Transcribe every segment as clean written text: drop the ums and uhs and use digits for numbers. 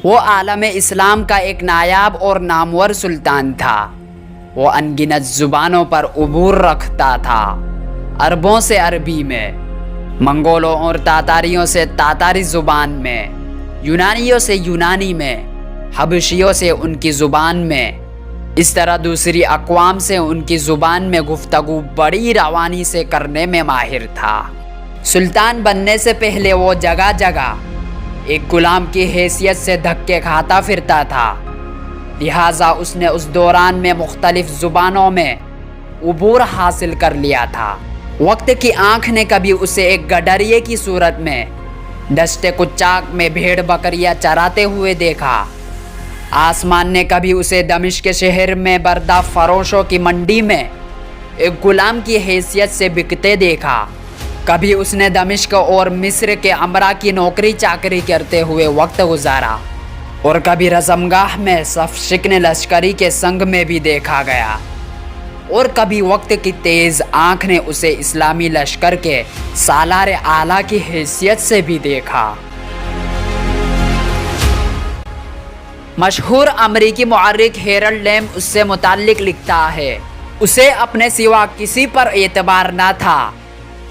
وہ عالم اسلام کا ایک نایاب اور نامور سلطان تھا۔ وہ انگنت زبانوں پر عبور رکھتا تھا، عربوں سے عربی میں، منگولوں اور تاتاریوں سے تاتاری زبان میں، یونانیوں سے یونانی میں، حبشیوں سے ان کی زبان میں، اس طرح دوسری اقوام سے ان کی زبان میں گفتگو بڑی روانی سے کرنے میں ماہر تھا۔ سلطان بننے سے پہلے وہ جگہ جگہ ایک غلام کی حیثیت سے دھکے کھاتا پھرتا تھا، لہٰذا اس نے اس دوران میں مختلف زبانوں میں عبور حاصل کر لیا تھا۔ وقت کی آنکھ نے کبھی اسے ایک گڈریے کی صورت میں دشت قچاق میں بھیڑ بکریاں چراتے ہوئے دیکھا۔ آسمان نے کبھی اسے دمشق شہر میں بردہ فروشوں کی منڈی میں ایک غلام کی حیثیت سے بکتے دیکھا۔ کبھی اس نے دمشق اور مصر کے امراء کی نوکری چاکری کرتے ہوئے وقت گزارا، اور کبھی رزمگاہ میں صف شکن لشکری کے سنگ میں بھی دیکھا گیا، اور کبھی وقت کی تیز آنکھ نے اسے اسلامی لشکر کے سالار اعلیٰ کی حیثیت سے بھی دیکھا۔ مشہور امریکی مورخ ہیرلڈ لیم اس سے متعلق لکھتا ہے، اسے اپنے سوا کسی پر اعتبار نہ تھا،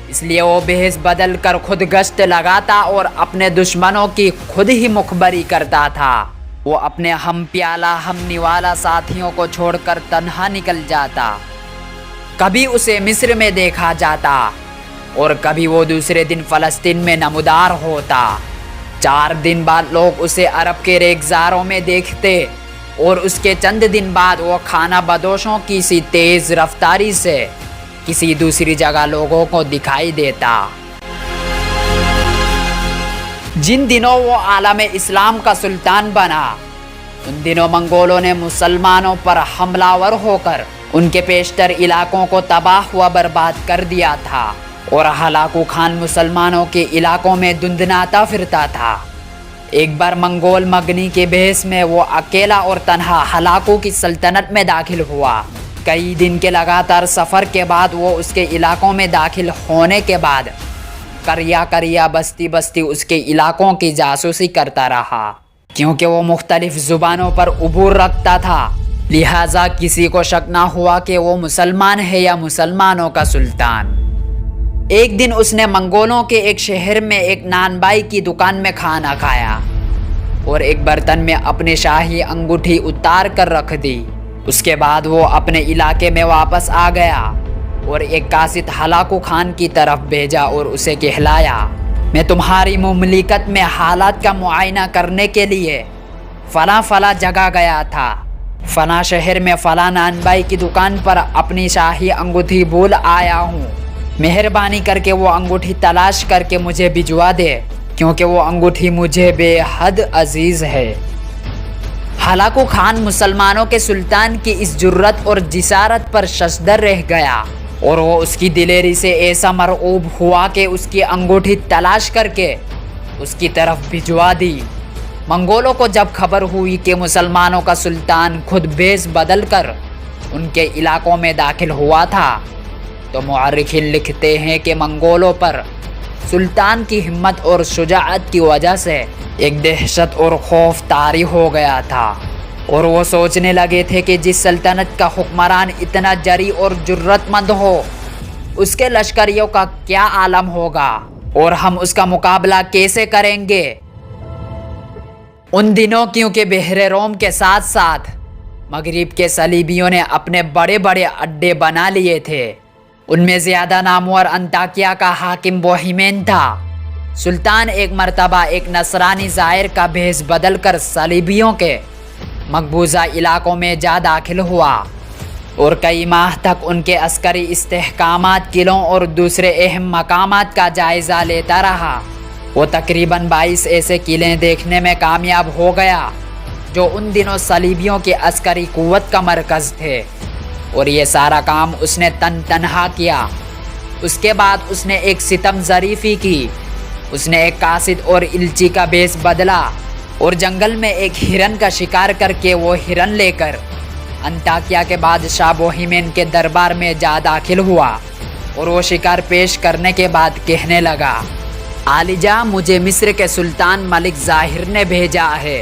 اس لیے وہ بحث بدل کر خود گشت لگاتا اور اپنے دشمنوں کی خود ہی مخبری کرتا تھا۔ وہ اپنے ہم پیالہ ہم نوالا ساتھیوں کو چھوڑ کر تنہا نکل جاتا۔ کبھی اسے مصر میں دیکھا جاتا اور کبھی وہ دوسرے دن فلسطین میں نمودار ہوتا۔ 4 دن بعد لوگ اسے عرب کے ریگزاروں میں دیکھتے اور اس کے چند دن بعد وہ خانہ بدوشوں کی سی تیز رفتاری سے کسی دوسری جگہ لوگوں کو دکھائی دیتا۔ جن دنوں وہ عالم اسلام کا سلطان بنا، ان دنوں منگولوں نے مسلمانوں پر حملہ ور ہو کر ان کے پیشتر علاقوں کو تباہ و برباد کر دیا تھا، اور ہلاکو خان مسلمانوں کے علاقوں میں دندناتا پھرتا تھا۔ ایک بار منگول مغنی کے بحث میں وہ اکیلا اور تنہا ہلاکو کی سلطنت میں داخل ہوا۔ کئی دن کے لگاتار سفر کے بعد وہ اس کے علاقوں میں داخل ہونے کے بعد کریا بستی بستی اس کے علاقوں کی جاسوسی کرتا رہا۔ کیونکہ وہ مختلف زبانوں پر عبور رکھتا تھا، لہٰذا کسی کو شک نہ ہوا کہ وہ مسلمان ہے یا مسلمانوں کا سلطان۔ ایک دن اس نے منگولوں کے ایک شہر میں ایک نان بائی کی دکان میں کھانا کھایا اور ایک برتن میں اپنی شاہی انگوٹھی اتار کر رکھ دی۔ اس کے بعد وہ اپنے علاقے میں واپس آ گیا اور ایک قاصد ہلاکو خان کی طرف بھیجا اور اسے کہلایا، میں تمہاری مملکت میں حالات کا معائنہ کرنے کے لیے فلاں جگہ گیا تھا، فلاں شہر میں فلاں نان بائی کی دکان پر اپنی شاہی انگوٹھی بھول آیا ہوں، مہربانی کر کے وہ انگوٹھی تلاش کر کے مجھے بھجوا دے، کیونکہ وہ انگوٹھی مجھے بے حد عزیز ہے۔ ہلاکو خان مسلمانوں کے سلطان کی اس جرت اور جسارت پر ششدر رہ گیا، اور وہ اس کی دلیری سے ایسا مرعوب ہوا کہ اس کی انگوٹھی تلاش کر کے اس کی طرف بھجوا دی۔ منگولوں کو جب خبر ہوئی کہ مسلمانوں کا سلطان خود بھیس بدل کر ان کے علاقوں میں داخل ہوا تھا، تو مورخین لکھتے ہیں کہ منگولوں پر سلطان کی ہمت اور شجاعت کی وجہ سے ایک دہشت اور خوف طاری ہو گیا تھا، اور وہ سوچنے لگے تھے کہ جس سلطنت کا حکمران اتنا جری اور جرت مند ہو، اس کے لشکریوں کا کیا عالم ہوگا، اور ہم اس کا مقابلہ کیسے کریں گے۔ ان دنوں کیونکہ بحر روم کے ساتھ ساتھ مغرب کے صلیبیوں نے اپنے بڑے بڑے اڈے بنا لیے تھے، ان میں زیادہ نامور انطاکیہ کا حاکم بوہیمین تھا۔ سلطان ایک مرتبہ ایک نصرانی زائر کا بھیس بدل کر صلیبیوں کے مقبوضہ علاقوں میں جا داخل ہوا، اور کئی ماہ تک ان کے عسکری استحکامات، قلعوں اور دوسرے اہم مقامات کا جائزہ لیتا رہا۔ وہ تقریباً 22 ایسے قلعے دیکھنے میں کامیاب ہو گیا جو ان دنوں صلیبیوں کی عسکری قوت کا مرکز تھے، اور یہ سارا کام اس نے تنہا کیا۔ اس کے بعد اس نے ایک ستم ظریفی کی، اس نے ایک قاصد اور الچی کا بیس بدلا اور جنگل میں ایک ہرن کا شکار کر کے وہ ہرن لے کر انطاکیہ کے بادشاہ بوہیمین کے دربار میں جا داخل ہوا، اور وہ شکار پیش کرنے کے بعد کہنے لگا، عالیجاں، مجھے مصر کے سلطان ملک ظاہر نے بھیجا ہے